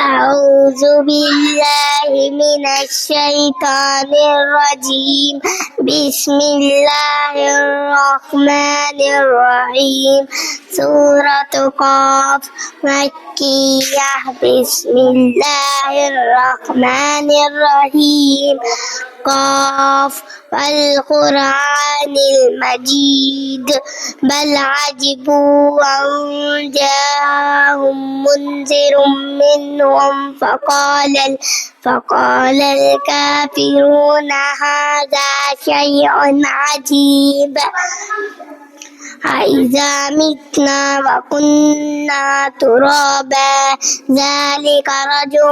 أعوذ بالله من الشيطان الرجيم. بسم الله الرحمن الرحيم. سورة قاف مكية. بسم الله الرحمن الرحيم. قاف والقرآن المجيد. بل عجبوا أن جاءهم منذر منهم فقال الكافرون هذا شيء عجيب. أإذا متنا وكنا ترابا ذلك رجع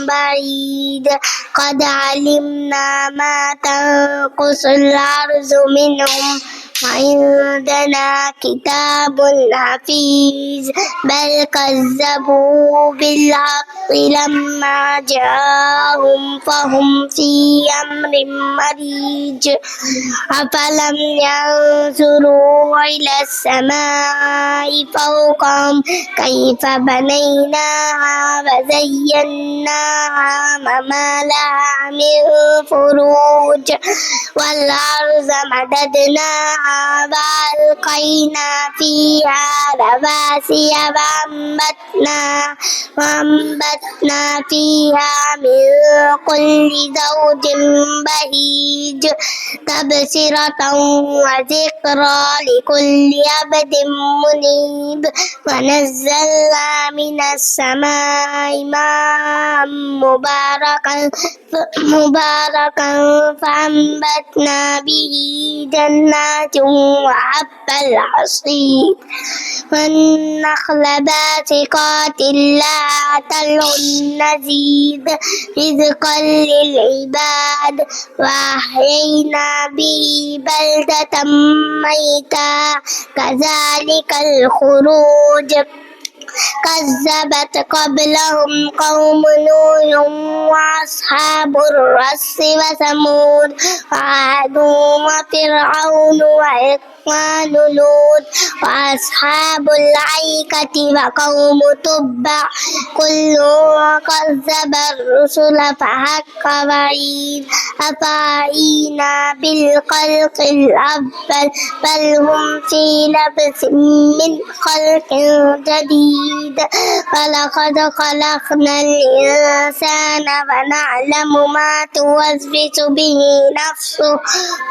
بعيد. قد علمنا ما تنقص الأرض منهم وعندنا كتاب حفيظ. بل كذبوا بالحق لما جاءهم فهم في أمر مريج. أفلم ينظروا إلى السماء فوقهم كيف بنيناها وزيناها وما لها من فروج. والأرض مددناها وألقينا فيها رواسي وأنبتنا فيها من كل زوج بهيج. تبصرة وذكرى لكل عبد منيب. ونزلنا من السماء ماء مباركا فأنبتنا به جنات وحب الحصيد والنخل باسقات لها طلع نضيد رزقا للعباد. وأحيينا به بلدة ميتا كذلك الخروج. كذبت قبلهم قوم نوح وأصحاب الرس وثمود وعاد وفرعون وإخوان لوط وأصحاب الأيكة وقوم تبع كل كذب الرسل فحق وعيد. أفعينا بالخلق الأول بل هم في لبس من خلق جديد. ولقد خلقنا الإنسان ونعلم ما توسوس به نفسه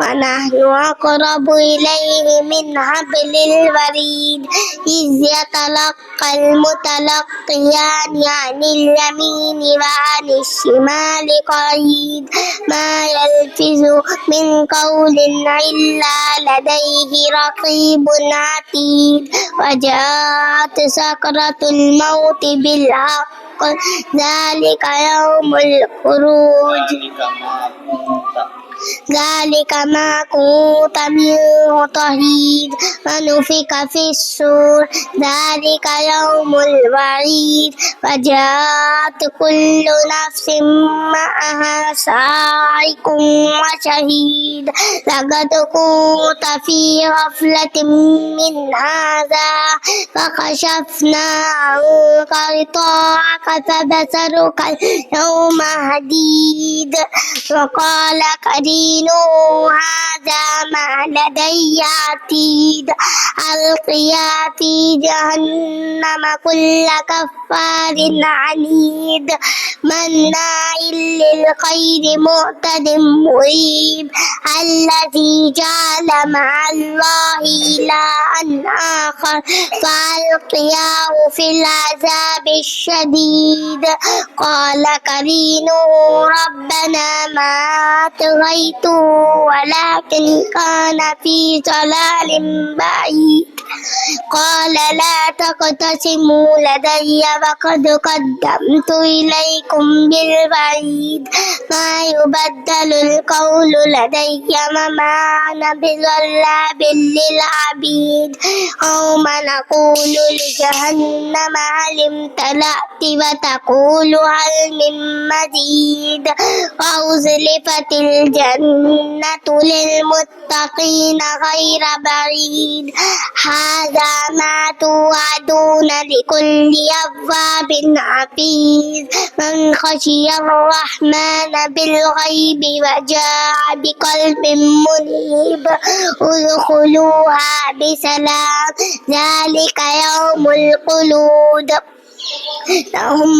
ونحن أقرب إليه من حبل الوريد. إذ يتلقى المتلقيان عن اليمين وعن الشمال قعيد. ما يلفظ من قول إلا لديه رقيب عتيد. وجاءت سكرة الموت بالحق ذلك يوم الخروج. ذلك ما كنت منه تحيد. ونفخ في الصور ذلك يوم الوعيد. وجاءت كل نفس معها سائق وشهيد. لقد كنت في غفلة من هذا فكشفنا عنك غطاءك فبصرك اليوم حديد. وقال قرينه هذا ما لدي عتيد. ألقيا في جهنم كل كفار عنيد مناع للخير معتد مريب. الذي جعل مع الله إلها آخر فألقياه في العذاب الشديد. قال قرينه ربنا ما أطغيته ولكن كان في ضلال بعيد. قال لا تقتسموا لدي وقد قدمت إليكم بالوعيد. ما يبدل القول لدي وما أنا بظلام للعبيد. يوم نقول لجهنم هل امتلأت وتقول هل من مزيد. وأزلفت الجنة للمتقين غير بعيد. هذا ما توعدون لكل أواب حفيظ من خشي الرحمن بالغيب وجاء بقلب منيب ادخلوها بسلام ذلك يوم الخلود لهم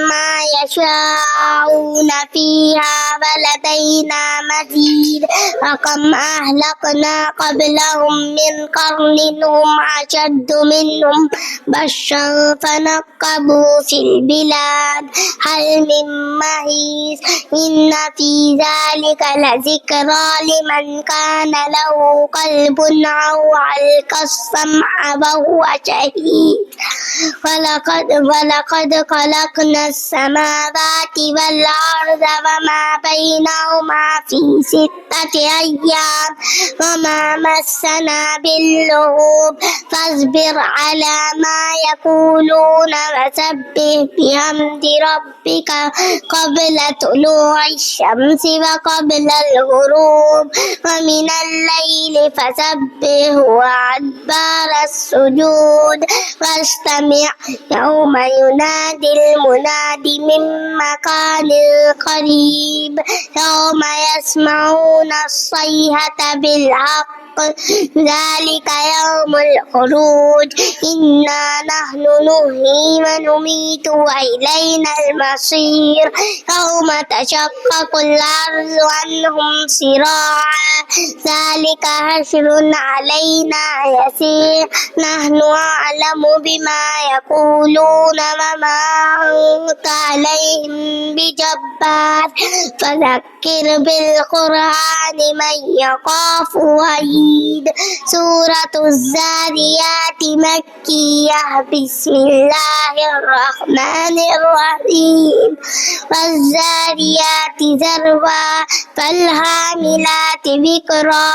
ما يشاءون فيها ولدينا مزيد وكم أهلكنا قبلهم من قرن هم أشد منهم بطشا فنقبوا في البلاد هل من محيص إن في ذلك لذكرى لمن كان له قلب أو ألقى السمع وهو شهيد ولقد خلقنا السماوات والأرض وما بينهما في 6 أيام وما مسنا باللغوب فاصبر على ما يقولون وسبح بحمد ربك قبل طلوع الشمس وقبل الغروب ومن الليل فسبح وأدبار السجود واستمع يوم ينادي المناد من مكان قريب يوم يسمعون الصيحة بالحق ذلك يوم الخروج إنا نحن نحيي ونميت وإلينا المصير يوم تشقق الأرض عنهم سراعا ذلك حشر علينا يسير نحن أعلم بما يقولون وما أنت عليهم بجبار فذكر بالقرآن من يخاف وعيد سورة الذاريات مكية بسم الله الرحمن الرحيم والذاريات ذروا فالحاملات ذكرا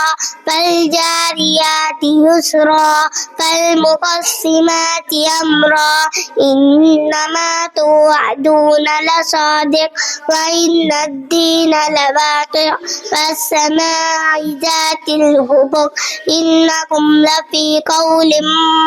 فالجاريات يسرا فالمقسمات أمرا إنما توعدون لصادق وإن الدين لواقع والسماء ذات الهبق إنكم لفي قول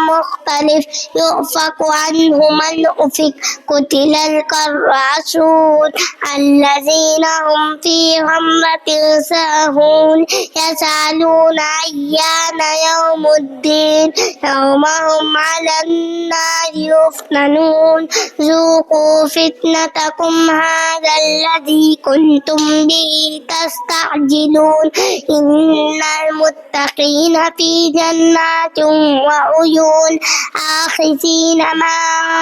مختلف يؤفك عنه من أفك قتل الخراسون الذين هم في غمرة ساهون يسألون أيان يوم الدين يوم هم على النار يفتنون ذوقوا فتنتكم هذا الذي كنتم به تستعجلون إن المتقين في جنات وعيون آخذين ما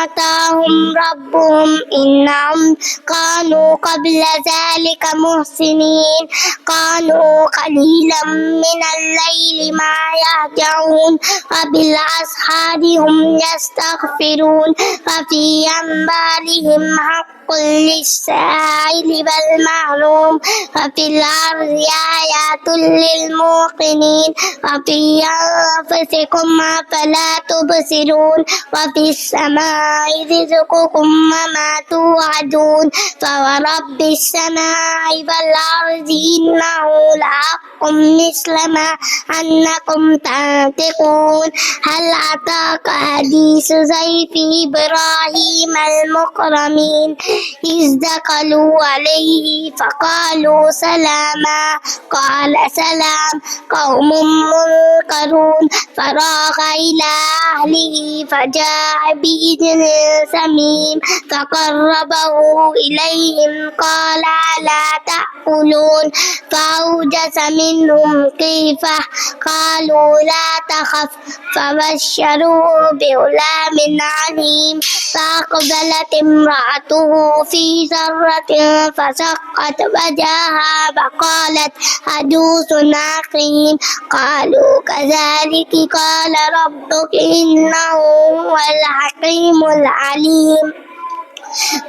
آتاهم ربهم إنهم كانوا قبل ذلك محسنين كانوا قليلا من الليل ما يهجعون وبالأسحار هم يستغفرون وفي أنبارهم حق للسائل والمحروم وفي الأرض آيات للموقنين وفي أنفسكم أفلا تبصرون وفي السماء رزقكم وما توعدون فورب السماء والأرض إنه لحق مثل ما أنكم تنطقون هل أتاك حديث ضيف إبراهيم المكرمين إذ دخلوا عليه فقالوا سلاما قال سلام قوم منكرون فراغ إلى أهله فجاء بإذن سمين فقربه إليهم قال ألا تأكلون فأوجس منهم خيفة قالوا لا تخف فبشروه بغلام عليم فأقبلت امرأته في سرة فسقت وجهها وقالت عجوز عقيم قالوا كذلك قال ربك إنه هو الحكيم العليم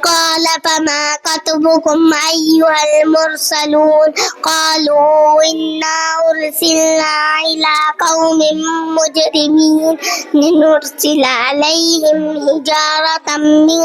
قال فما خطبكم أيها المرسلون قالوا إنا أرسلنا إلى قوم مجرمين لنرسل عليهم حجارة من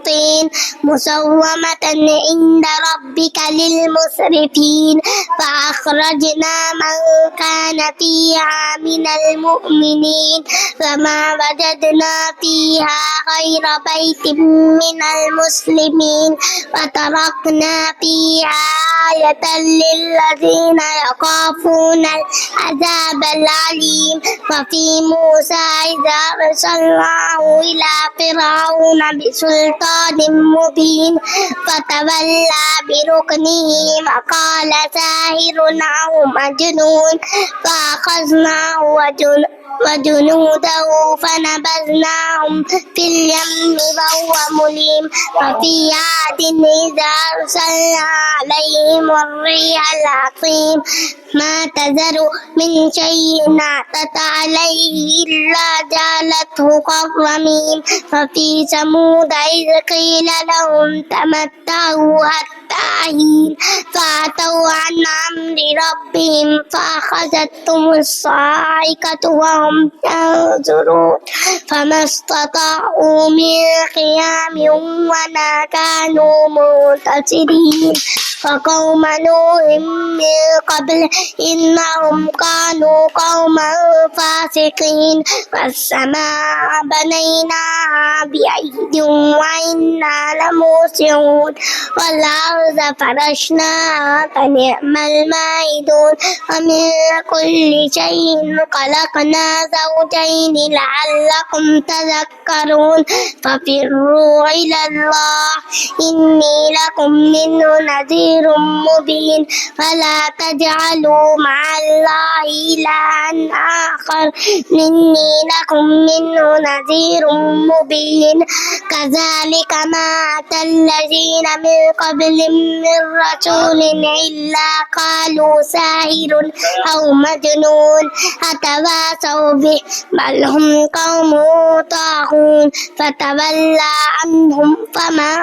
طين مسومة عند ربك للمسرفين فأخرجنا من كان فيها من المؤمنين فما وجدنا فيها غير بيت من المسلمين وتركنا فيها آية للذين يخافون العذاب الأليم وفي موسى إذا أرسلناه إلى فرعون بسلطان مبين فتولى بركنه وقال ساحر أو مجنون فأخذناه وجنوده فنبذناهم في اليم وهو مليم وفي عاد إذا أرسلنا عليهم الريح العقيم ما تذر من شيء أتت عليه إلا جعلته كالرميم وفي ثمود إذ قيل لهم تمتعوا حتى حين فأتوا عن أمر ربهم فأخذتهم الصاعقة وهم ينظرون فما استطاعوا من قيام وما كانوا منتصرين وقوم نوح من قبل إنهم كانوا قوما فاسقين والسماء بنيناها بأيد وإنا لموسعون والأرض فرشناها فنعم الماهدون ومن كل شيء خلقنا زوجين لعلكم تذكرون ففروا إلى الله إني لكم منه نذير مبين فلا تجعلوا مع الله إلها آخر إني لكم منه نذير مبين كذلك ما أتى الذين من قبلهم من رسول إلا قالوا ساحر أو مجنون أتواصوا به بل هم قوم طاغون فتولى عنهم فما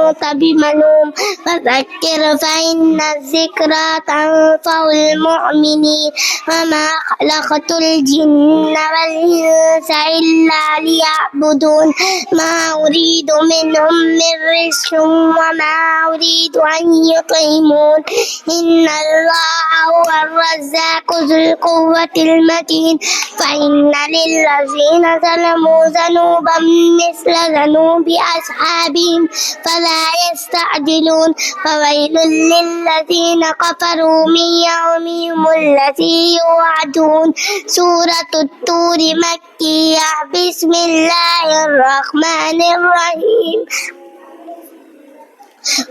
أنت بملوم فذكر فإن الذكرى تنفع المؤمنين وما خلقت الجن والإنس إلا ليعبدون ما أريد منهم من رزق وما أريد أن يطعمون إن الله هو الرزاق ذو القوة المتين فإن للذين ظلموا ذنوبا مثل ذنوب أصحابهم فلا يستعجلون فويل للذين كفروا من يومهم الذي يوعدون سورة الطور مكية بسم الله الرحمن الرحيم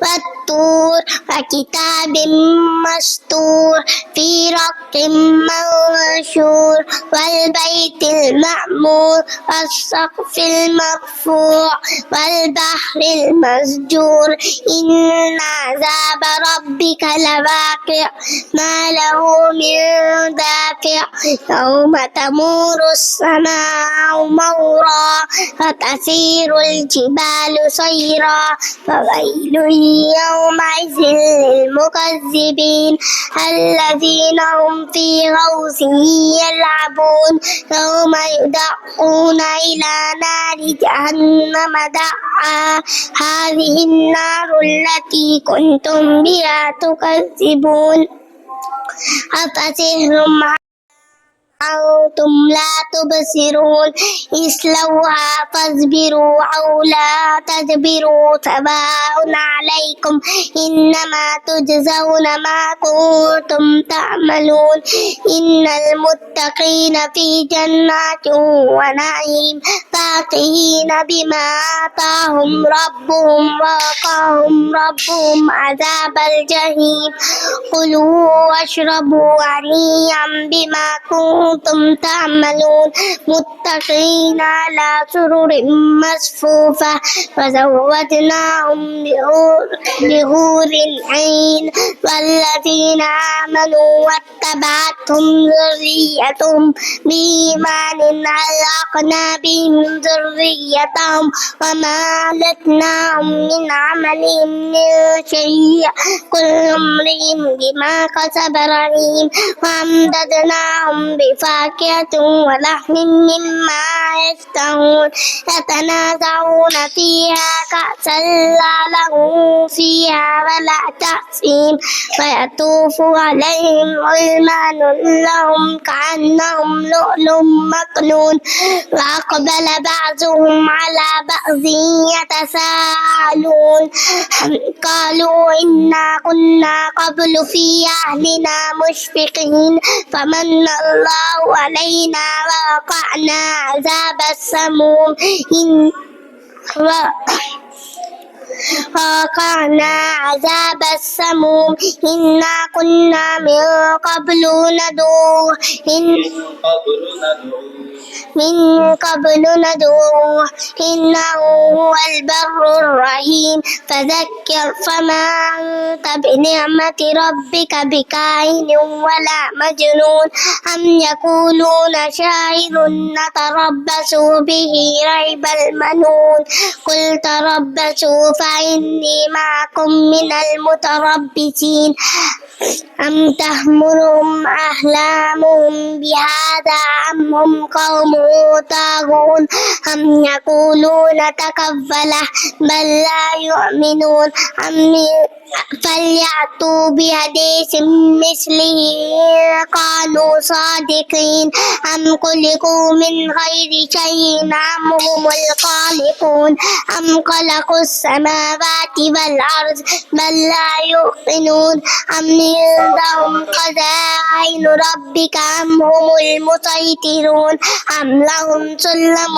والطور وكتاب مسطور في رق منشور والبيت المعمور والسقف المرفوع والبحر المسجور إن عذاب ربك لواقع ما له من دافع يوم تمور السماء مورا وتسير الجبال سيرا فويل يومئذ للمكذبين الذين هم في غوص يلعبون يوم يدعون إلى نار جهنم دعا هذه النار التي كنتم بها تكذبون أفسحر أنتم لا تبصرون اصلوها فاصبروا أو لا تصبروا سواء عليكم إنما تجزون ما كنتم تعملون إن المتقين في جنات ونعيم فاكهين بما آتاهم ربهم ووقاهم ربهم عذاب الجحيم كلوا واشربوا هنيئا بما كنتم تعملون متكئين على سرر مصفوفة وزوجناهم بحور عين والذين آمنوا واتبعتهم ذريتهم بإيمان ألحقنا بهم ذريتهم وما ألتناهم من عملهم من شيء كل امرئ بما كسب رهين وأمددناهم بفاكهة ولحم مما يشتهون يتنازعون فيها كأسا لا لهم فيها ولا تأثيم ويطوف عليهم غلمان لهم كأنهم لؤلؤ مكنون وأقبل بعضهم على بعض يتساءلون قالوا إنا كنا قبل في أهلنا مشفقين فمن الله علينا ووقعنا عذاب السموم ووقعنا عذاب السموم إنا كنا من قبل ندعوه إنه هو البر الرحيم فذكر فما أنت بنعمة ربك بكاهن ولا مجنون أم يقولون شاعر نتربص به ريب المنون قل تربصوا فإني معكم من المتربصين أم تهمرهم أحلامهم بهذا أم هم قوم طاغون أم يقولون تكفله بل لا يؤمنون فليأتوا بحديث مثله قالوا صادقين أم خلقوا من غير شيء أم هم الخالقون أم خلقوا السماوات والأرض بل لا يوقنون أم عندهم خزائن ربك أم هم المسيطرون أم لهم سلم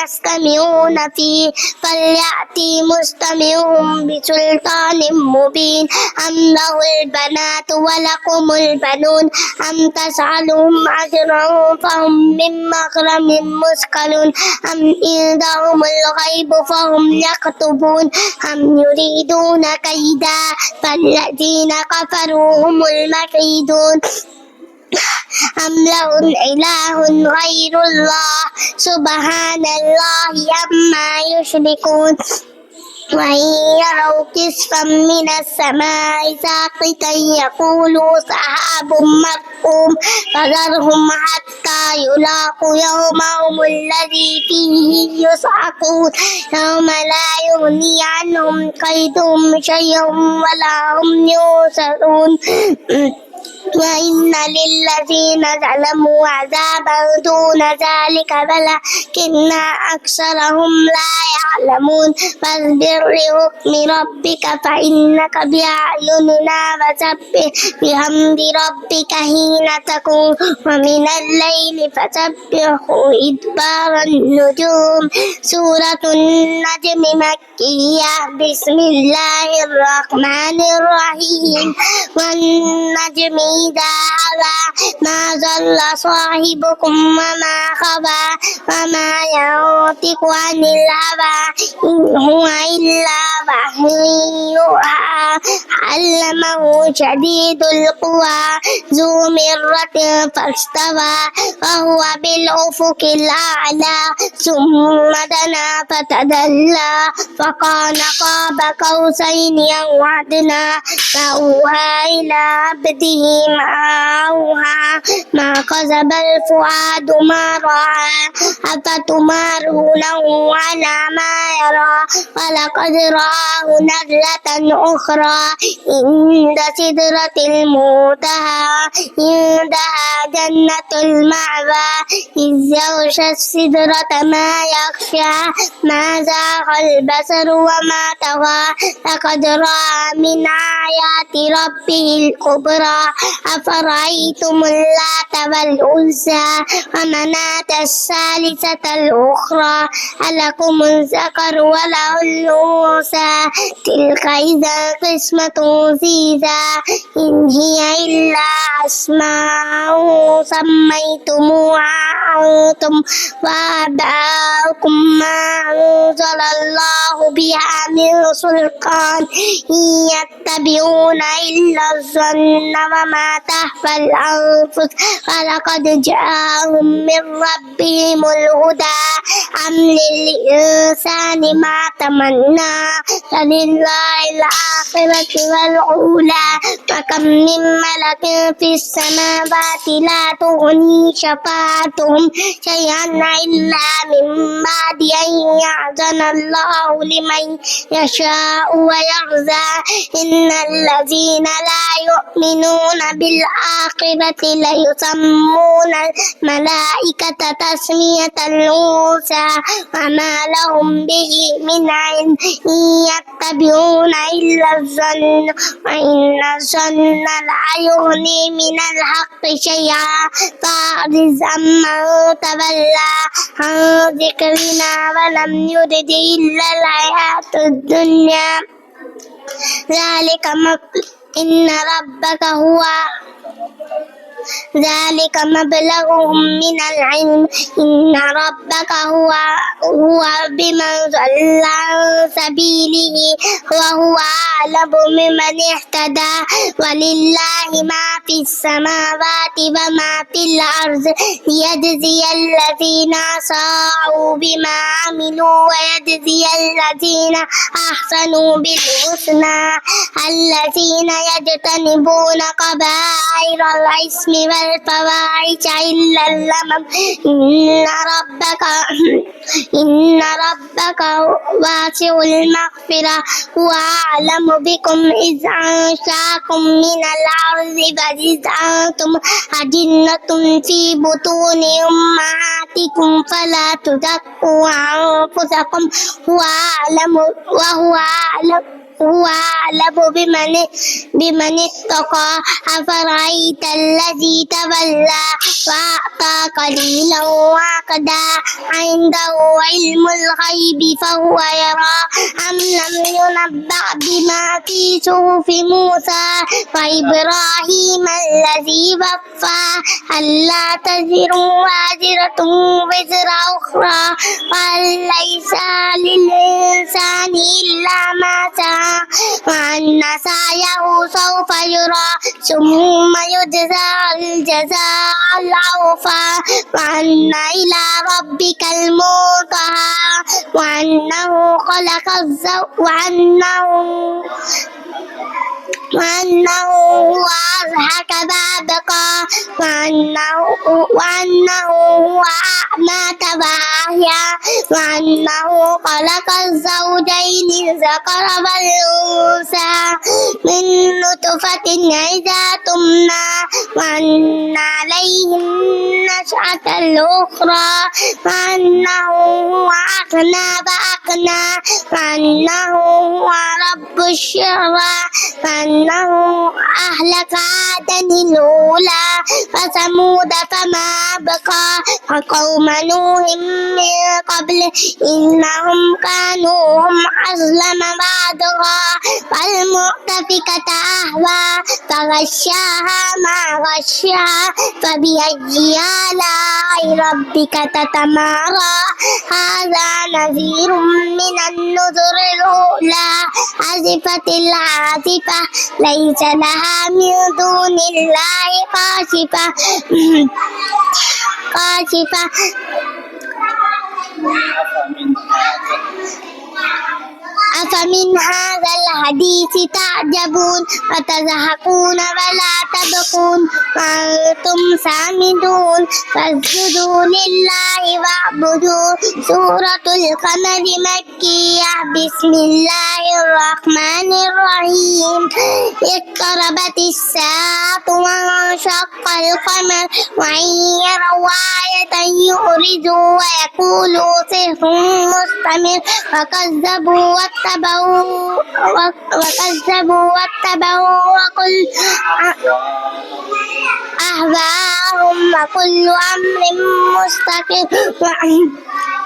يستمعون فيه فليأتي مستمعهم بسلطان مبين أم له البنات ولكم البنون أم تسألهم أجرا فهم من مغرم مثقلون أم عندهم الغيب فهم يكتبون أم يريدون كيدا فالذين كفروا هم المكيدون أم لهم إله غير الله سبحان الله عما يشركون وإن يروا كسفا من السماء ساقطا يقولوا سحاب مركوم فذرهم حتى يلاقوا يومهم الذي فيه يصعقون يوم لا يغني عنهم كيدهم شيئا ولا هم ينصرون وإن للذين ظلموا عذابا دون ذلك ولكن أكثرهم لا يعلمون فاصبر لحكم ربك فإنك بأعيننا وسبح بحمد ربك حين تقوم ومن الليل فسبحه إدبار النجوم سورة النجم مكية بسم الله الرحمن الرحيم والنجم إذا هوى ما ضل صاحبكم وما غوى وما ينطق عن الهوى إن هو إلا وحي يوحى علمه شديد القوى ذو مرة فاستوى وهو بالأفق الأعلى ثم دنا فتدلى فكان قاب قوسين أو أدنى فأوحى إلى عبده ما أوحى ما كذب الفؤاد ما رأى أفتمارونه على ما يرى ولقد رآه نزلة أخرى ذكرى عند سدرة المنتهى عندها جنة المأوى إذ يغشى السدرة ما يغشى ما زاغ البصر وما طغى لقد رأى من آيات ربه الكبرى أفرأيتم اللات والعزى ومناة الثالثة الأخرى ألكم الذكر وله الأنثى تلك إذا قسمة ضيزى إن هي إلا أسماء سميتموها أنتم وآباؤكم ما أنزل الله بها من سلطان إن يتبعون إلا الظن وما تهوى الأنفس ولقد جاءهم من ربهم الهدى أم للإنسان ما تمنى فلله الآخرة والأولى وكم من ملك في السماوات لا تغني شفاعتهم شيئا إلا من بعد أن يأذن الله لمن يشاء ويرضى إن الذين لا يؤمنون بالآخرة ليسمون الملائكة تسمية الأنثى وما لهم به من علم إن يتبعون إلا الظن وإن الظن لا يغني من الحق شيئا فأعرض عمن تولى عن ذكرنا ولم يرد إلا الحياة الدنيا إن ربك هو ذلك مبلغهم من العلم إن ربك هو بمن ضل عن سبيله وهو أعلم بمن اهتدى ولله ما في السماوات وما في الأرض ليجزي الذين أساءوا بما عملوا ويجزي الذين أحسنوا بالحسنى الذين يجتنبون كبائر الإثم والفواحش إلا اللمم إن ربك واسع المغفرة هو أعلم بكم إذ أنشأكم من الأرض وإذ أنتم أجنة في بطون أمهاتكم فلا تزكوا أنفسكم هو أعلم بمن اتقى أفرأيت الذي تولى وأعطى قليلا وأكدى عنده علم الغيب فهو يرى أم لم ينبأ بما في صحف موسى وإبراهيم الذي وفى ألا تزر وازرة وزر أخرى وأن ليس للإنسان إلا ما سعى وأن سعيه سوف يرى ثم يجزى الجزاء الأوفى وأن إلى ربك المنتهى وأنه خلق وأنه هو أضحك وأبكى وأنه هو أمات وأحيا وأنه خلق الزوجين الذكر والأنثى من نطفة إذا تمنى وأن عليه النشأة الأخرى وأنه هو أغنى وأقنى وأنه هو رب الشعرى وأنه أهلك عادا الأولى وثمود فما أبقى وقوم نوح من قبل إنهم كانوا هم أظلم بعضها والمؤتفكة أهوى فغشاها ما غشاها فبأي آلاء ربك تتمارى هذا نذير من النذر الأولى أزفت العازفة ليس لها من دون الله كاشفة أفمن هذا الحديث تعجبون وتضحكون ولا تبكون وأنتم سامدون فاسجدوا لله واعبدوا سورة القمر مكية بسم الله الرحمن الرحيم الرحيم اقتربت الساعة وانشق القمر وإن يروا آية يعرضوا ويقولوا سحر مستمر وكذبوا واتبعوا وكل أهواهم وكل أمر مستقر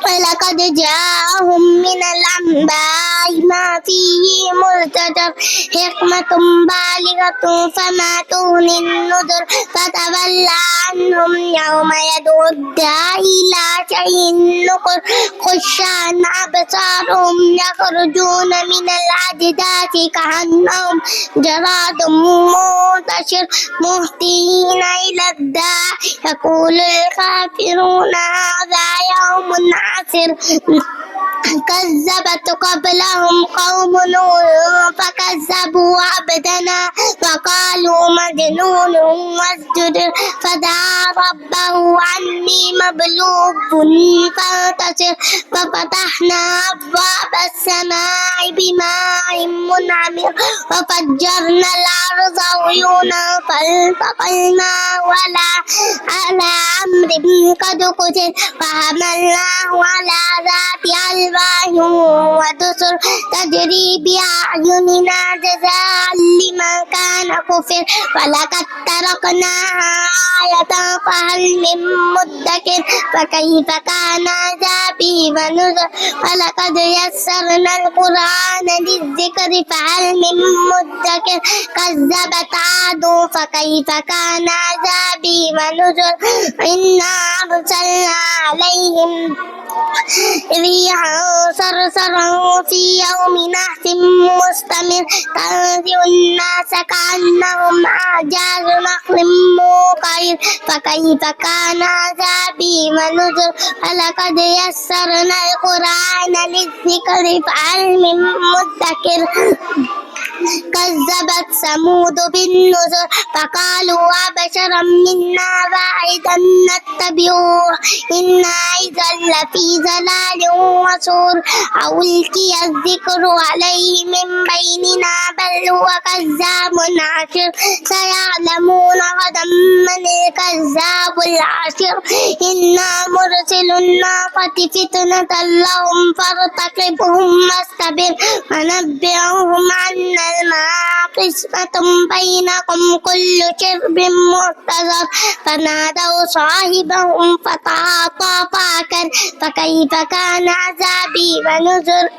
ولقد جاءهم من الأنباء ما فيه مزدجر حكمة بالغة فما تغني النذر فتول عنهم يوم يدعو الداعي إلى شيء نكر خش عن أبصارهم يخرجون من الأجداث كأنهم جراد منتشر مهطعين إلى الداع يقول الكافرون هذا يوم عسر كذبت قبلهم قوم نوح فكذبوا عبدنا وقالوا مجنون وازدجر فدعا ربه عني مغلوب فانتصر ففتحنا أبواب السماء بماء منهمر وفجرنا الأرض عيونا فالتقينا على أمر قد قدر فحملناه على ذات ألواح ودسر تجري بأعيننا جزاء لمن كان كفر ولقد تركناها آية فهل من مدكر فكيف كان عذابي ونذر ولقد يسرنا القرآن للذكر فهل من مدكر كذبت عاد فكيف كان عذابي ونذر إنا أرسلنا عليهم ريحا صرصرا في يوم نحس مستمر تنزع الناس كأنهم أعجاز نخل منقعر فكيف كان عذابي ونذر ولقد يسرنا القرآن للذكر فهل من مدكر كذبت ثمود بالنذر فقالوا أبشرا منا واحدا نتبعه إنا إذا لفي ضلال وسعر أو ألقي الذكر عليه من بيننا بل هو كذاب عشر سيعلمون غدا من الكذاب العشر إنا مرسل الناقة فتنة لهم فارتقبهم واصطبر ونبئهم أن الماء قسمة بينكم كل شرب محتضر فنادوا صاحبهم فتعاطى فأكل فكيف كان عذابي ونذر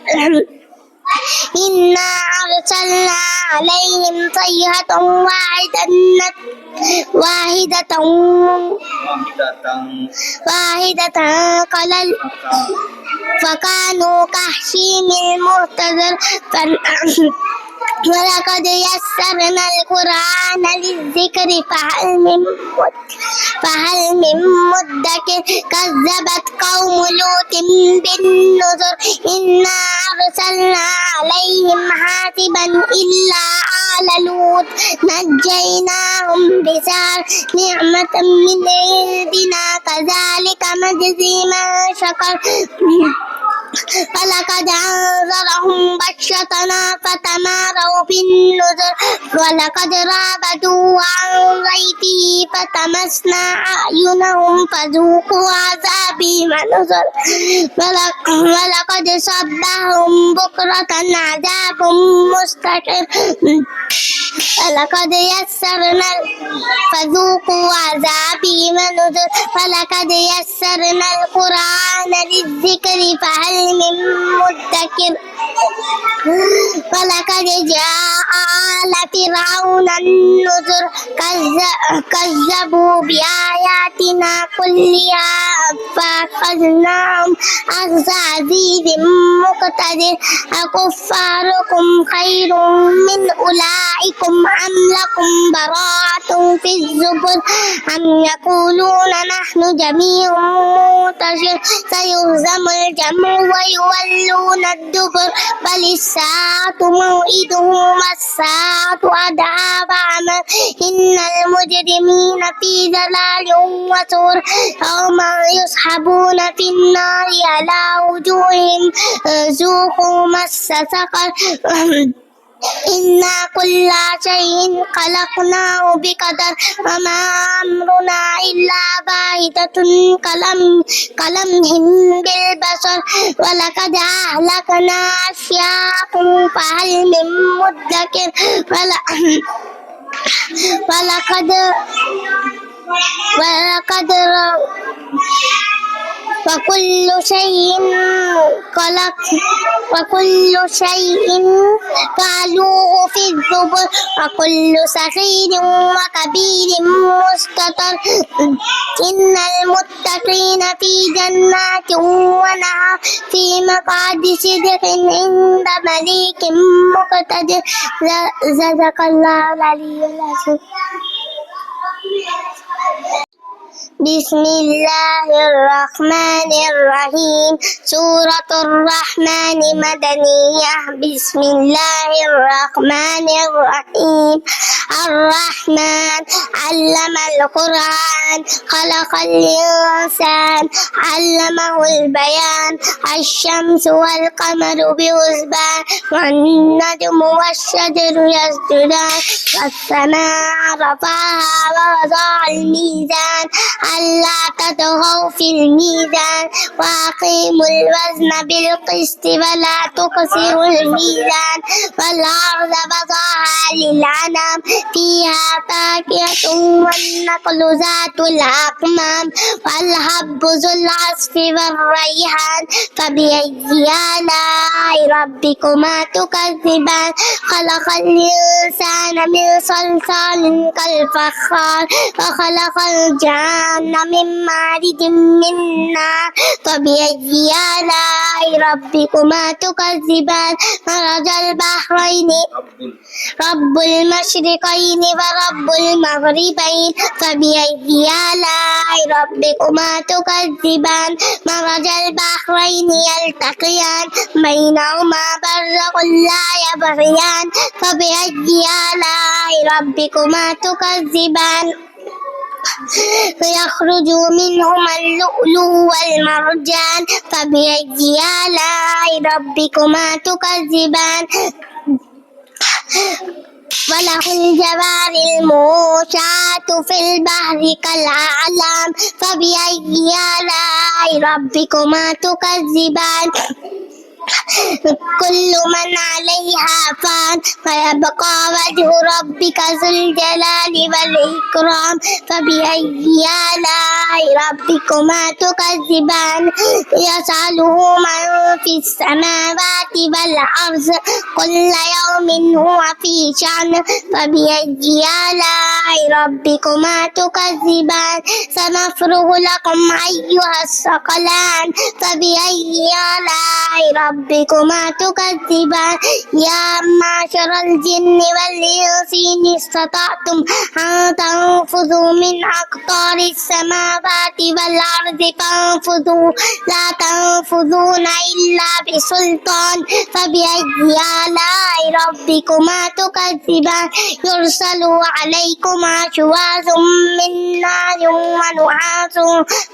إنا أرسلنا عليهم صيحة واحدة فكانوا كهشيم المحتضر ولقد يسرنا القرآن للذكر فهل من مدكر كذبت قوم لوط بالنذر إنا أرسلنا عليهم حاسبا إلا آل لوط نجيناهم بسحر نعمة من عندنا كذلك نجزي من شكر ولقد أنذرهم بطشتنا فتماروا بالنذر ولقد راودوه عن ضيفه فتمسنا أعينهم فذوقوا عذابي ونذر ولقد صبهم بكرة عذاب مستقر ولقد يسرنا فذوقوا عذابي ونذر ولقد يسرنا القرآن للذكر فهل من مدكر ولقد جاء آل فرعون النذر كذبوا بآياتنا كلها فأخذناهم أخذ عزيز مقتدر أكفاركم خير من أولئكم أم لكم براءة في الزبر أم يقولون نحن جميع منتصر سيهزم الجمع ويولون الدبر بل الساعة موعدهم والساعة أدهى وأمر إن المجرمين في ضلال وسعر يوم يسحبون في النار على وجوههم ذوقوا مس سقر إنا كل شيء خلقناه بقدر وما أمرنا إلا واحدة كلمح بالبصر ولقد أهلكنا أشياءكم فهل من مدكر ولقد وكل شيء فعلوه في الزبر وكل صغير وكبير مستطر إن المتقين في جنات ونهر في مقعد صدق عند مليك مقتدر صدق الله العلي العظيم. بسم الله الرحمن الرحيم سورة الرحمن مدنية. بسم الله الرحمن الرحيم. الرحمن علم القرآن خلق الإنسان علمه البيان الشمس والقمر بحسبان والنجم والشجر يسجدان والسماء رفعها ووضع الميزان ألا تطغوا في الميزان وأقيموا الوزن بالقسط ولا تقصروا الميزان والأرض وضعها للأنام فيها فاكهة والنخل ذات الأكمام والحب ذو العصف والريحان فبأي آلاء ربكما تكذبان خلق الإنسان من صلصال كالفخار وخلق الجان من مارج من نار فبأي آلاء ربكما تكذبان مرج البحرين رب المشرقين ورب المغربين فبأي آلاء ربكما تكذبان مرج البحرين يلتقيان بينهما برزخ لا يبغيان فبأي آلاء ربكما تكذبان يخرج منهما اللؤلؤ والمرجان فبأي آلاء ربكما تكذبان وله الجوار المنشآت في البحر كالأعلام فبأي آلاء ربكما تكذبان كل من عليها فان ويبقى وجه ربك ذو الجلال والإكرام فبأي آلاء ربكما تكذبان يسأله من في السماوات والأرض كل يوم هو في شأن فبأي آلاء ربكما تكذبان سنفرغ لكم أيها الثقلان فبأي آلاء ربكما تكذبان يا معشر الجن والإنس إن استطعتم أن تنفذوا من أقطار السماوات والأرض فانفذوا لا تنفذون إلا بسلطان فبأي آلاء ربكما تكذبان يرسل عليكما شواظ من نار ونحاس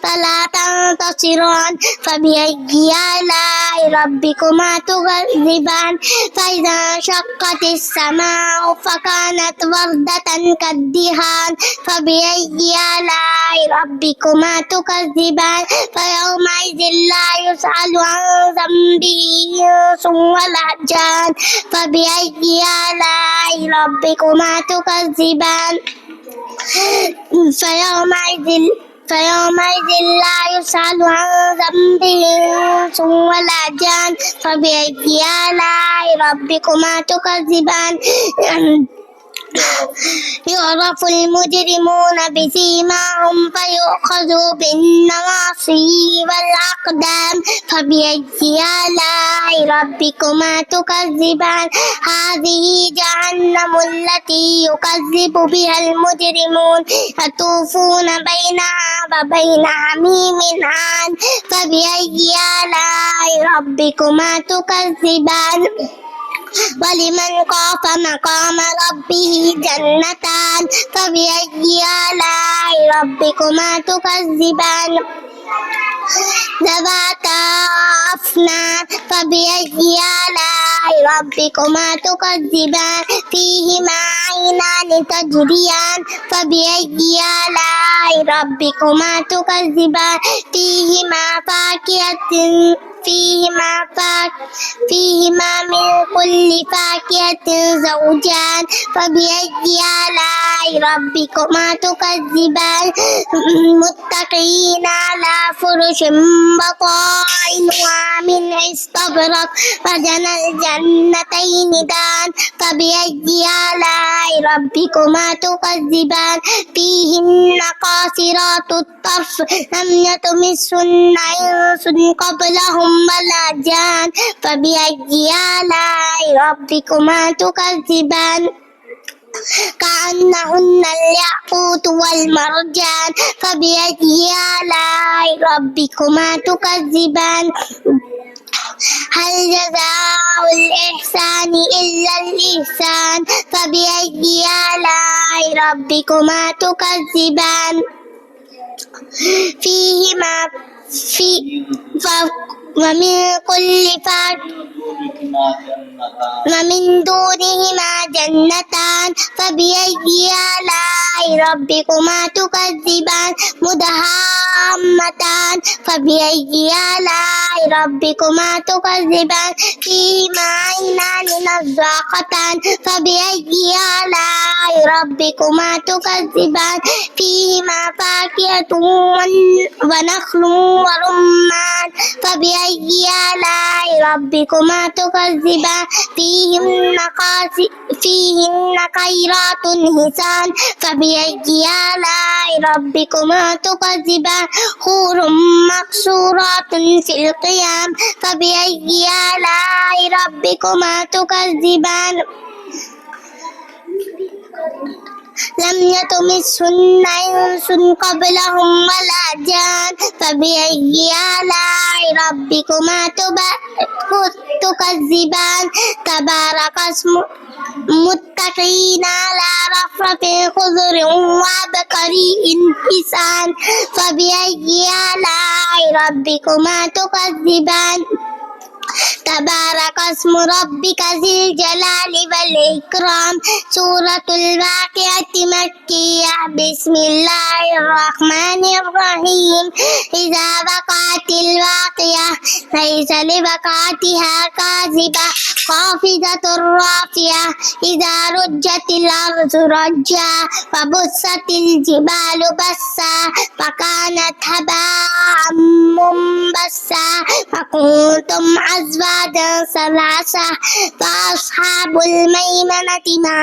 فلا تنتصران فبأي آلاء ربكما تكذبان فإذا انشقت السماء فكانت وردة كالدهان فبأي آلاء ربكما تكذبان فيومئذ لا يسأل عن ذنبه إنس ولا جان فبأي آلاء ربكما تكذبان فيومئذ لا يسأل عن ذنبه إنس ولا جان فبأي آلاء ربكما تكذبان يعرف المجرمون بسيماهم فيؤخذوا بالنواصي والأقدام فبأي آلاء ربكما تكذبان هذه جهنم التي يكذب بها المجرمون يطوفون بينها وبين حميم آن فبأي آلاء ربكما تكذبان ولمن خاف مقام ربه جنتان فبأي آلاء ربكما تكذبان ذواتا أفنان فبأي آلاء ربكما تكذبان فيهما عينان تجريان فبأي آلاء ربكما تكذبان فيهما من كل فاكهة زوجان فبأي آلاء ربكما تكذبان متكئين على فرش بطائنها من استبرق وجنى الجنتين دان فبأي آلاء ربكما تكذبان فيهن قاصرات الطرف لم يطمثهن إنس قبلهم ولا جان فبأي آلاء ربكما تكذبان كأنهن الياقوت والمرجان فبأي آلاء ربكما تكذبان هل جزاء الإحسان إلا الإحسان فبأي آلاء ربكما تكذبان فيهما ومن كل ومن دونهما جنتان فبأي آلاء ربكما تكذبان مدهامتان فبأي آلاء ربكما تكذبان فيهما عينان نضاختان فبأي آلاء ربكما تكذبان فيهما فاكهة ونخل ورمان فبأي آلاء ربكما تكذبان فيهن خيرات حسان فبأي آلاء ربكما تكذبان حور مقصورات في القيام فبأي آلاء ربكما تكذبان لم يطمثهن إنس قبلهم ولا جان فبأي آلاء ربكما تكذبان تبارك اسم متكئين على رفرف خضر وعبقري حسان فبأي آلاء ربكما تكذبان تبارك اسم ربك ذي الجلال والإكرام سورة الواقعة مكية بسم الله الرحمن الرحيم إذا وقعت الواقعة ليس لوقعتها كاذبة خافضة رافعة إذا رجت الأرض رجا وبست الجبال بسا فكانت هباء منبثا وكنتم أزواجا ثلاثة فأصحاب الميمنة ما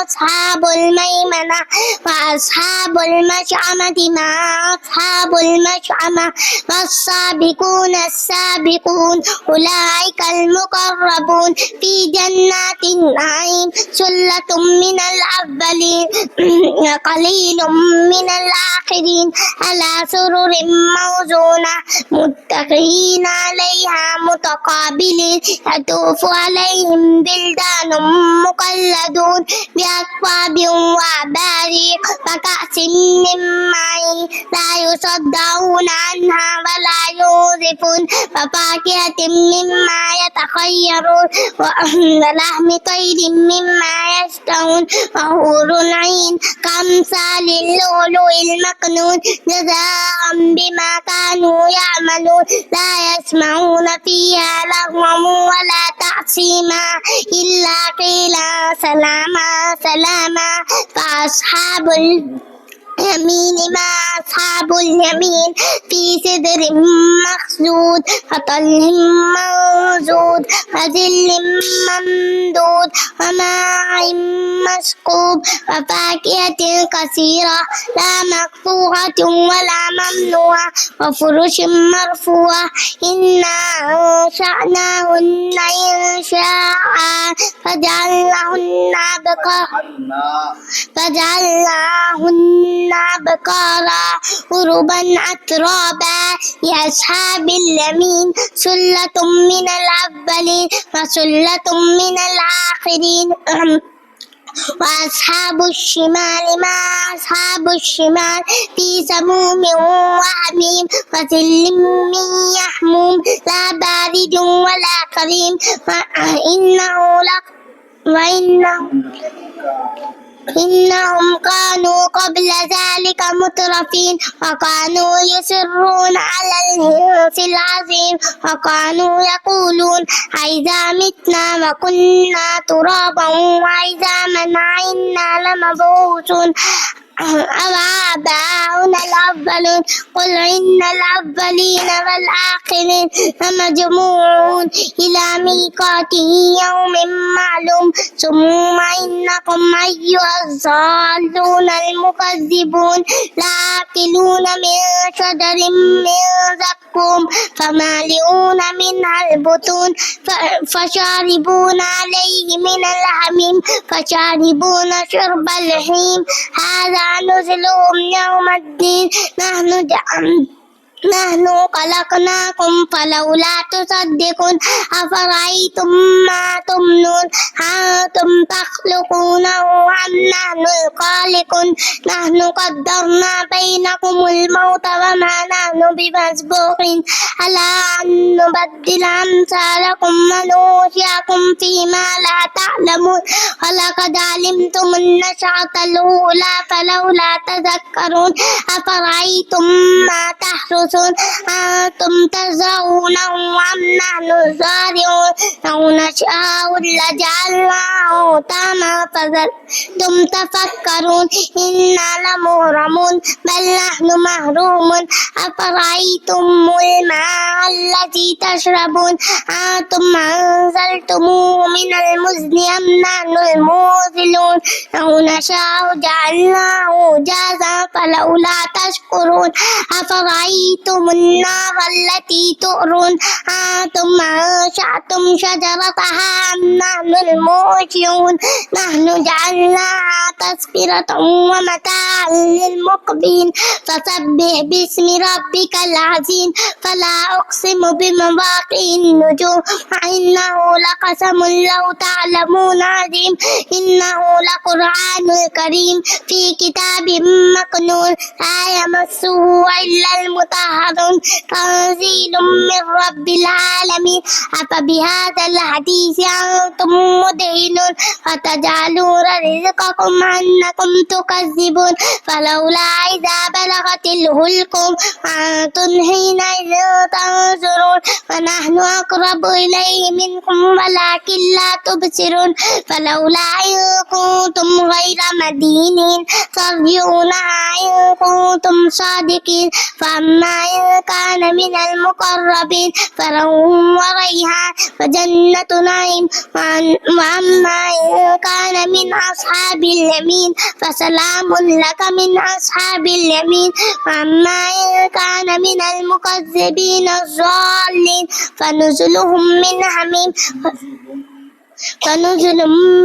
أصحاب الميمنة وأصحاب المشأمة ما أصحاب المشأمة والسابقون السابقون أولئك المقربون في جنات النعيم ثلة من الأولين قليل من الآخرين على سرر موزونة متكئين عليها متقابلين يطوف عليهم بلدان مخلدون بأكواب وأباريق وكأس من معين لا يصدعون عنها ولا ينزفون وفاكهة مما يتخيرون ولحم طير مما يشتهون وحور عين كأمثال اللؤلؤ المكنون جزاء بما كانوا يعملون لا يسمعون فيها لغوا ولا تأثيما إلا قيلا سلاما سلاما فأصحاب اليمين ما أصحاب اليمين في سدر مخضود وطلح منضود وظل ممدود وماء مسكوب وفاكهة كثيرة لا مقطوعة ولا ممنوعة وفرش مرفوعة إنا أنشأناهن إنشاء فجعلناهن أبكارا عربا أترابا لأصحاب اليمين ثلة من الأولين وثلة من الآخرين وأصحاب الشمال ما أصحاب الشمال في سموم وحميم وظل من يحموم لا بارد ولا كريم إنهم كانوا قبل ذلك مترفين وكانوا يصرون على الحنث العظيم وكانوا يقولون أئذا متنا وكنا ترابا وعظاما أئنا لمبعوثون أوآباؤنا الأولون قل إن الأولين والآخرين لمجموعون إلى ميقات يوم معلوم ثم إنكم أيها الضالون المكذبون لآكلون من شجر من زقوم فمالئون منها البطون فشاربون عليه من الحميم فشاربون شرب الهيم هذا نزلهم يوم الدين نحن خلقناكم فلولا تصدقون أفرأيتم ما تمنون أنتم تخلقونه أم نحن الخالقون نحن قدرنا بينكم الموت وما نحن بمسبوقين على أن نبدل أمثالكم وننشئكم فيما لا تعلمون ولقد علمتم النشأة الأولى فلولا تذكرون أفرأيتم ما تحرثون أنتم تزرعونه أم نحن الزارعون لو نشاء لجعلناه تاما فظلتم تفكرون إنا لمغرمون بل نحن محرومون أفرأيتم الماء الذي تشربون أنتم أنزلتموه من المزن أم نحن المنزلون لو نشاء جعلناه جازا فلولا تشكرون أفرأيتم النار التي تؤرون أنتم أنشأتم شجرتها أم نحن المنشئون نحن جعلناها تذكرة ومتاعا للمقبين فسبح باسم ربك العظيم فلا أقسم بمواقع النجوم وإنه لقسم لو تعلمون عظيم إنه لقرآن كريم في كتاب مكنون لا يمسه إلا المطهرون تنزيل من رب العالمين أفبهذا الحديث أنتم مدهنون وتجعلون رزقكم أنكم تكذبون فلولا إذا بلغت الحلقوم وأنتم حينئذ تنظرون ونحن أقرب إليه منكم ولكن لا تبصرون فلولا إن كنتم غير مدينين ترجعونها إن كنتم صادقين فأما إن كان من المقربين فروح وريحان وجنة نعيم وأما إن كان من أصحاب اليمين فسلام لك من أصحاب اليمين وأما إن كان من المكذبين الضالين فنزل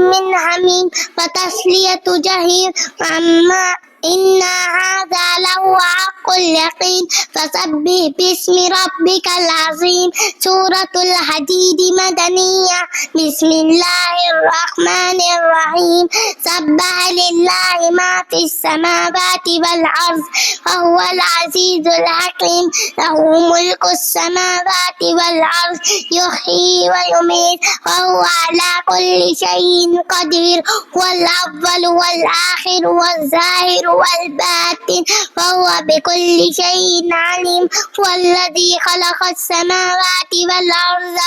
من حميم وتصلية جحيم وأما إن هذا لهو حق اليقين فسبح باسم ربك العظيم سورة الحديد مدنية بسم الله الرحمن الرحيم سبح لله ما في السماوات والأرض وهو العزيز الحكيم له ملك السماوات والأرض يحيي ويميت وهو على كل شيء قدير هو الأول والآخر والظاهر والباطن وهو بكل شيء عليم هو الذي خلق السماوات والأرض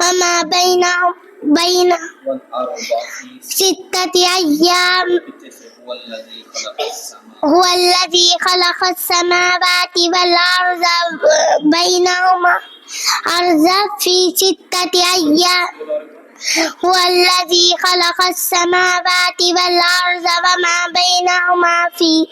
وما بين ستة أيام هو الذي خلق السماوات والأرض بينهما أرض في ستة أيام هو الذي خلق السماوات والأرض وما بينهما في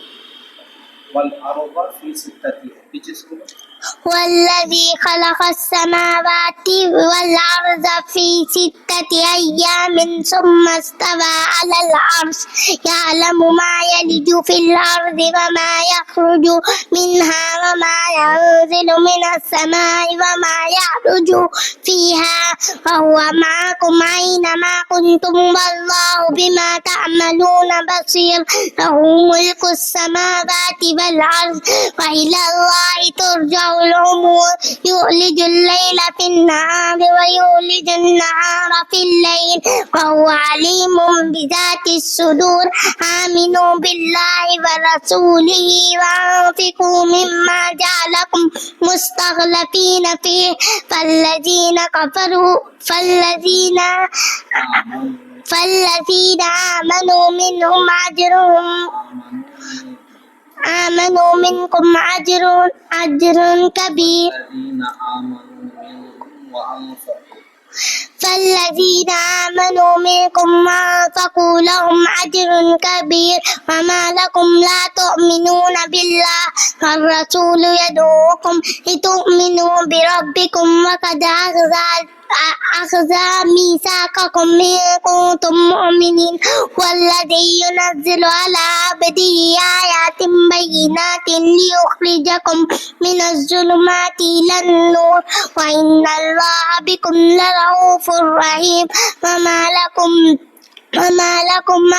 هو الذي خلق السماوات والأرض في 6 أيام ثم استوى على العرش يعلم ما يلج في الأرض وما يخرج منها وما ينزل من السماء وما يعرج فيها وهو معكم أينما كنتم والله بما تعملون بصير له ملك السماوات والأرض وإلى الله ترجع الأمور يولج الليل في النهار ويولج النهار في الليل وهو عليم بذات الصدور آمنوا بالله ورسوله وأنفقوا مما جعلكم مستخلفين فيه فالذين آمنوا منكم أجر كبير فالذين آمنوا منكم وأنفقوا لهم أجر كبير وما لكم لا تؤمنون بالله والرسول يدعوكم لتؤمنوا بربكم وقد أخذ ميثاقكم إن كنتم مؤمنين والذي ينزل على عبده آيات بينات ليخرجكم من الظلمات إلى النور وإن الله بكم لرؤوف رحيم وما لكم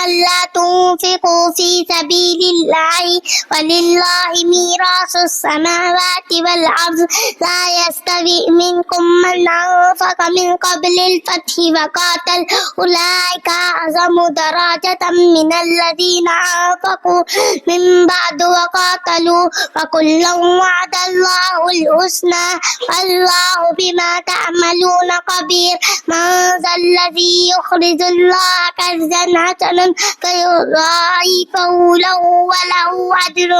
ألا تنفقوا في سبيل الله ولله ميراث السماوات والأرض لا يستوي منكم من أنفق من قبل الفتح وقاتل أولئك أعظم درجة من الذين أنفقوا من بعد وقاتلوا وكلا وعد الله الحسنى والله بما تعملون خبير من ذا الذي يقرض الله قرضا حسنا فيضاعفه له وله أجر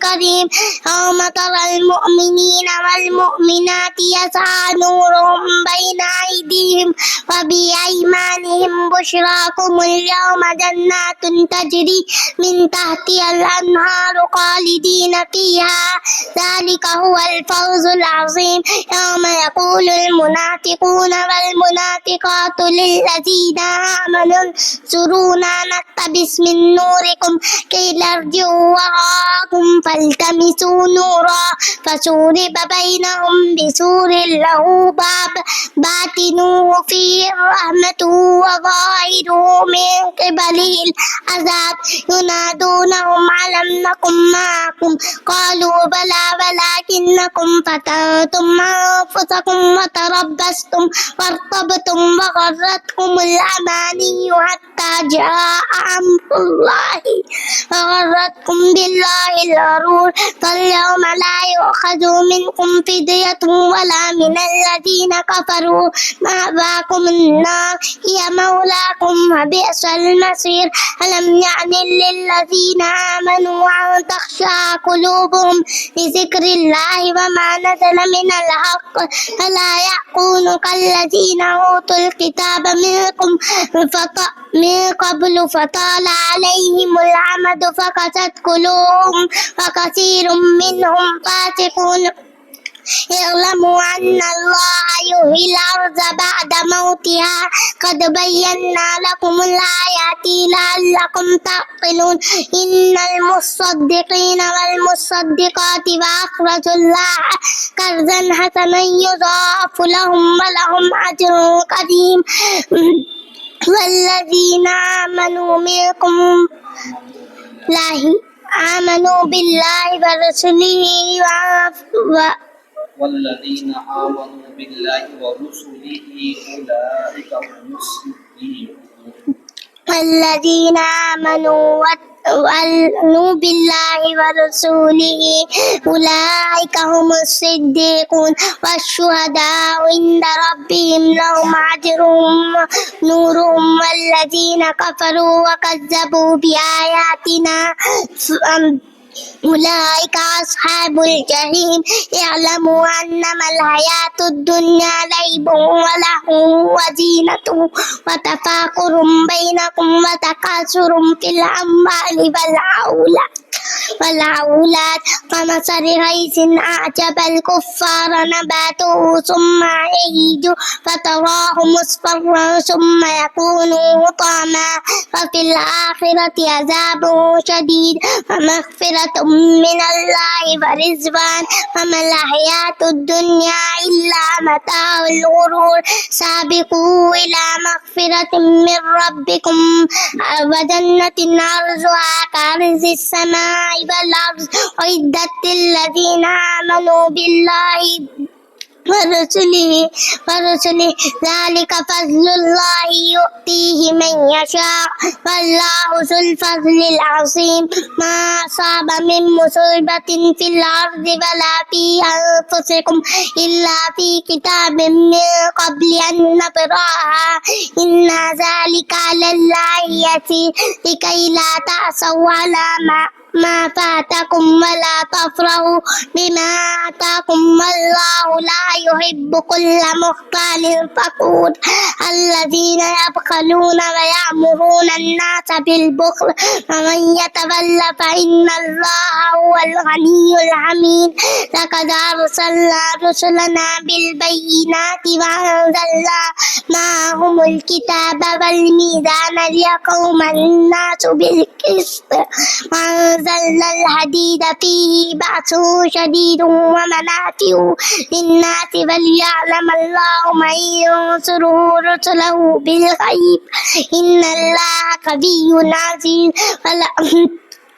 كريم يوم ترى المؤمنين والمؤمنات يسعى نورهم بين أيديهم وبأيمانهم بشراكم اليوم جنات تجري من تحتها الأنهار خالدين فيها ذلك هو الفوز العظيم يوم يقول المنافقون والمنافقات للذين آمنوا انصرونا نقتبس من نوركم قيل ارجعوا وراءكم فالتمسوا نورا فضرب بينهم بسور له باب باطنه فيه الرحمة وظاهره من قبله العذاب ينادونهم ألم نكن معكم قالوا بلى ولكنكم فتنتم أنفسكم وتربصتم وارتبتم وغرتكم الأماني حتى جاء أمر الله وغرتكم بالله الغرور فاليوم لا يؤخذ منكم فدية ولا من الذين كفروا مأواكم النار هي مولاكم وبئس المصير ألم يعن للذين آمنوا أن تخشع قلوبهم لذكر الله وما نزل من الحق فلا يكونوا كالذين أوتوا الكتاب من قبل فطال عليهم الأمد فقست قلوبهم وكثير منهم فاسقون اعلموا أن الله يحيي الأرض بعد موتها قد بينا لكم الآيات لعلكم تعقلون إن المصدقين والمصدقات وأقرضوا الله قرضا حسنا يضاعف لهم ولهم أجر كريم والذين آمنوا بالله ورسوله والذين آمنوا بالله ورسله أولئك هم الصديقون والذين آمنوا بالله ورسوله أولئك هم الصديقون والشهداء عند ربهم لهم أجرهم نورهم والذين كفروا وكذبوا بآياتنا أولئك أصحاب الجحيم اعلموا أنما الحياة الدنيا لعب ولهو وزينة وتفاخر بينكم وتكاثر في الأموال والأولاد والأولاد كمثل غيث أعجب الكفار نباته ثم يهيج فتراه مصفرا ثم يكون هطاما وفي الآخرة عذاب شديد ومغفرة من الله ورضوان وما الحياة الدنيا إلا متاع الغرور سابقوا إلى مغفرة من ربكم وجنة عرضها كعرض السماء والأرض أعدت للذين آمنوا بالله ورسله ذلك فضل الله يؤتيه من يشاء والله ذو الفضل العظيم ما أصاب من مصيبة في الأرض ولا في أنفسكم إلا في كتاب من قبل أن نبرأها إن ذلك على الله يسير لكي لا تأسوا على ما فاتكم ولا تفرحوا بما آتاكم والله لا يحب كل مختال فخور الذين يبخلون ويأمرون الناس بالبخل ومن يتولى فإن الله هو الغني الحميد لقد أرسلنا رسلنا بالبينات وأنزلنا معهم الكتاب والميزان ليقوم الناس بالقسط وأنزلنا الحديد فيه بأس شديد ومنافع للناس وليعلم الله من ينصره رسله بالغيب إن الله قوي عزيز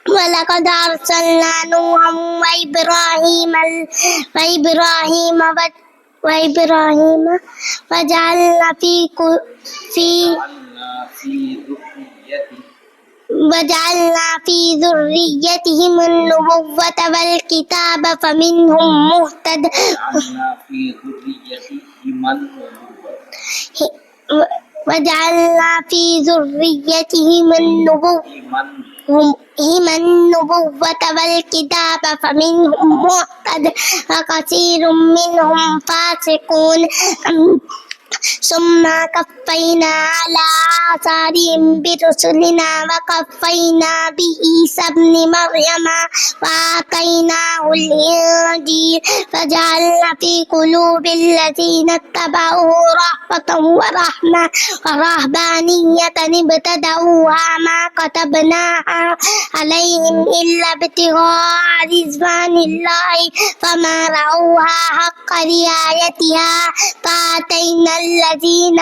ولقد أرسلنا نوحا وإبراهيم وجعلنا في ذريتهم النبوة والكتاب فمنهم مهتد وجعلنا في ذريتهم النبوة والكتاب فمنهم مهتد وكثير منهم فاسقون ثم كفينا على آثارهم برسلنا وقفينا بعيسى ابن مريم وآتيناه الإنجيل فجعلنا في قلوب الذين اتبعوه رأفة ورحمة ورهبانية ابتدعوها ما كتبناها عليهم إلا ابتغاء رضوان الله فما رعوها حق رعايتها فآتينا الذين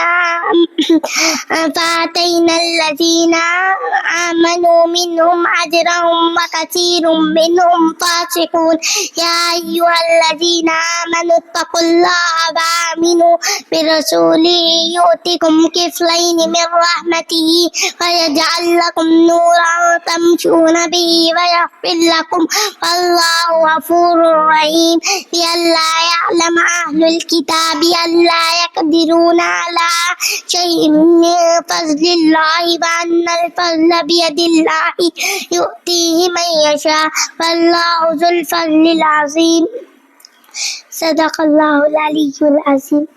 آمنوا منهم أجرهم وكثير منهم فاسقون يا أيها الذين آمنوا اتقوا الله وآمنوا برسوله يؤتكم كفلين من رحمته ويجعل لكم نورا تمشون به ويغفر لكم والله غفور رحيم لئلا يعلم أهل الكتاب ألا يقدرون على شيء من فضل الله وأن الفضل بيد الله يؤتيه من يشاء والله ذو الفضل العظيم صدق الله العلي العظيم.